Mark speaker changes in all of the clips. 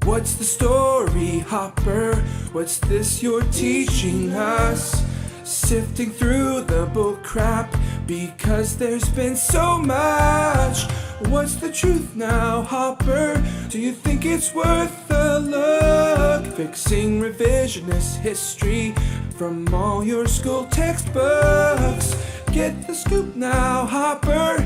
Speaker 1: What's the story, Hopper? What's this you're teaching us? Sifting through the bull crap because there's been so much. What's the truth now, Hopper? Do you think it's worth a look? Fixing revisionist history from all your school textbooks. Get the scoop now, Hopper.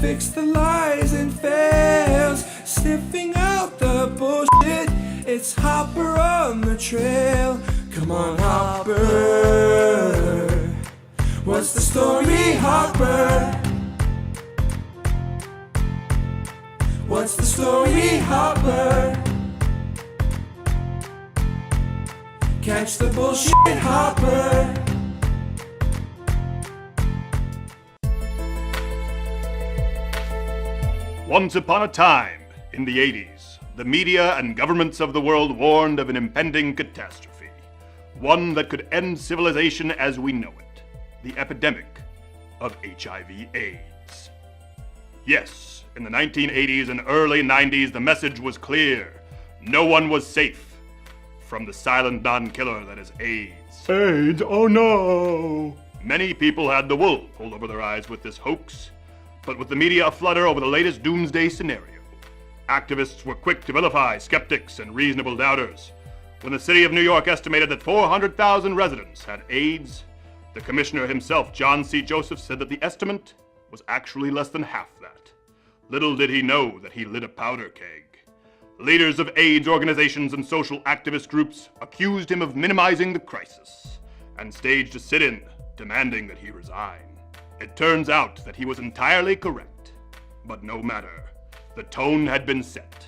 Speaker 1: Fix the lies and fails. Sniffing out the bullshit. It's Hopper on the trail. Come on, Hopper. What's the story, Hopper? What's the story, Hopper? Catch the bullshit, Hopper.
Speaker 2: Once upon a time, in the 80s, the media and governments of the world warned of an impending catastrophe. One that could end civilization as we know it. The epidemic of HIV/AIDS. Yes, in the 1980s and early 90s, the message was clear. No one was safe from the silent non-killer that is AIDS.
Speaker 3: AIDS, oh no!
Speaker 2: Many people had the wool pulled over their eyes with this hoax, but with the media aflutter over the latest doomsday scenario, activists were quick to vilify skeptics and reasonable doubters. When the city of New York estimated that 400,000 residents had AIDS, the commissioner himself, John C. Joseph, said that the estimate was actually less than half that. Little did he know that he lit a powder keg. Leaders of AIDS organizations and social activist groups accused him of minimizing the crisis and staged a sit-in demanding that he resign. It turns out that he was entirely correct. But no matter. The tone had been set.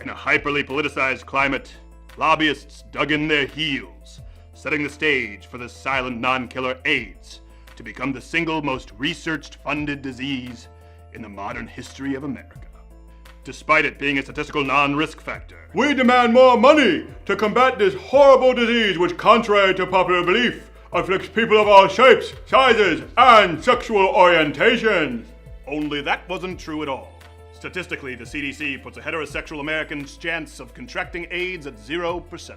Speaker 2: In a hyperly politicized climate, lobbyists dug in their heels, setting the stage for the silent non-killer AIDS to become the single most researched funded disease in the modern history of America. Despite it being a statistical non-risk factor,
Speaker 3: We demand more money to combat this horrible disease which, contrary to popular belief, afflicts people of all shapes, sizes, and sexual orientations.
Speaker 2: only that wasn't true at all. Statistically, the CDC puts a heterosexual American's chance of contracting AIDS at 0%,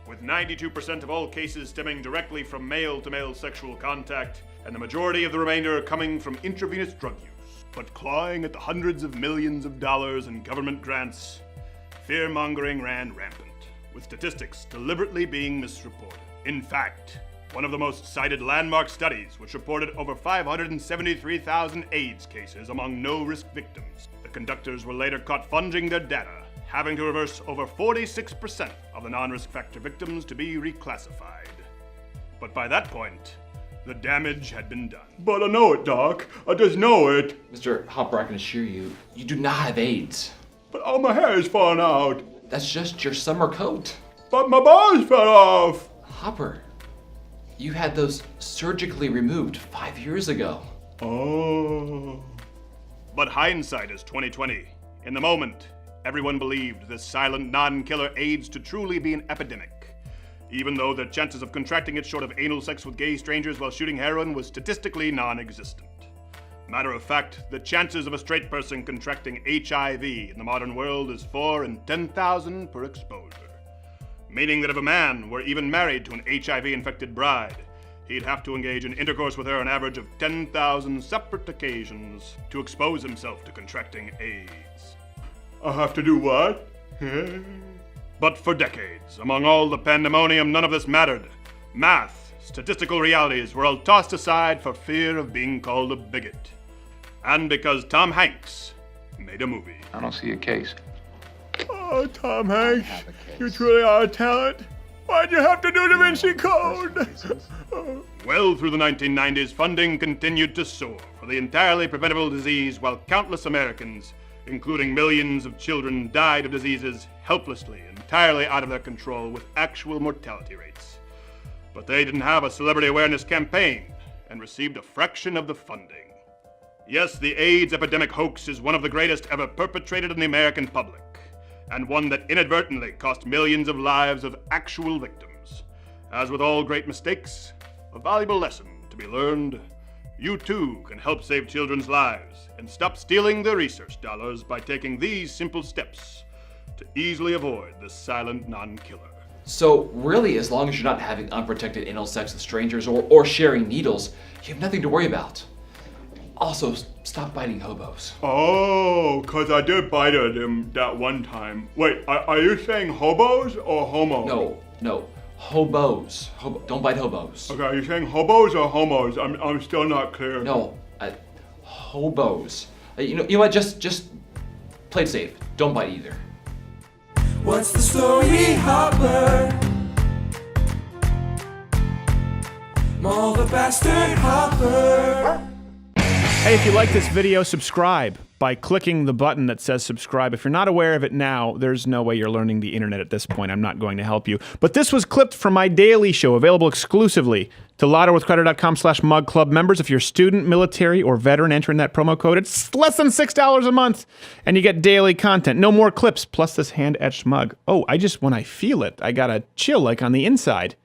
Speaker 2: with 92% of all cases stemming directly from male-to-male sexual contact, and the majority of the remainder coming from intravenous drug use. But clawing at the hundreds of millions of dollars in government grants, fear-mongering ran rampant, with statistics deliberately being misreported. In fact, one of the most cited landmark studies, which reported over 573,000 AIDS cases among no-risk victims. The conductors were later caught fudging their data, having to reverse over 46% of the non-risk factor victims to be reclassified. But by that point, the damage had been done.
Speaker 3: But I know it, Doc. I just know it.
Speaker 4: Mr. Hopper, I can assure you, you do not have AIDS.
Speaker 3: But all my hair is falling out.
Speaker 4: That's just your summer coat.
Speaker 3: But my balls fell off.
Speaker 4: Hopper, you had those surgically removed 5 years ago.
Speaker 3: Oh.
Speaker 2: But hindsight is 20/20. In the moment, everyone believed this silent non-killer AIDS to truly be an epidemic, even though the chances of contracting it short of anal sex with gay strangers while shooting heroin was statistically non-existent. Matter of fact, the chances of a straight person contracting HIV in the modern world is 4 in 10,000 per exposure. Meaning that if a man were even married to an HIV-infected bride, he'd have to engage in intercourse with her an average of 10,000 separate occasions to expose himself to contracting AIDS.
Speaker 3: I have to do what?
Speaker 2: But for decades, among all the pandemonium, none of this mattered. Math, statistical realities were all tossed aside for fear of being called a bigot. And because Tom Hanks made a movie.
Speaker 5: I don't see a case.
Speaker 3: Oh, Tom Hanks, you truly are a talent. Why'd you have to do Da Vinci Code?
Speaker 2: Well through the 1990s, funding continued to soar for the entirely preventable disease, while countless Americans, including millions of children, died of diseases helplessly, entirely out of their control, with actual mortality rates. But they didn't have a celebrity awareness campaign and received a fraction of the funding. Yes, the AIDS epidemic hoax is one of the greatest ever perpetrated in the American public, and one that inadvertently cost millions of lives of actual victims. As with all great mistakes, a valuable lesson to be learned. You too can help save children's lives and stop stealing their research dollars by taking these simple steps to easily avoid the silent non-killer.
Speaker 4: So really, as long as you're not having unprotected anal sex with strangers or sharing needles, you have nothing to worry about. Also, stop biting hobos.
Speaker 3: Oh, 'cause I did bite him that one time. Wait, are you saying hobos or homos?
Speaker 4: No. Hobos. Don't bite hobos.
Speaker 3: Okay, are you saying hobos or homos? I'm still not clear.
Speaker 4: No, hobos. You know what? Just play it safe. Don't bite either.
Speaker 1: What's the story, Hopper? Maul the bastard Hopper.
Speaker 5: Hey, if you like this video, subscribe by clicking the button that says subscribe. If you're not aware of it now, there's no way you're learning the internet at this point. I'm not going to help you. But this was clipped from my daily show, available exclusively to louderwithcrowder.com/mugclub members. If you're a student, military, or veteran, enter in that promo code. It's less than $6 a month, and you get daily content. No more clips, plus this hand-etched mug. Oh, when I feel it, I got a chill like on the inside.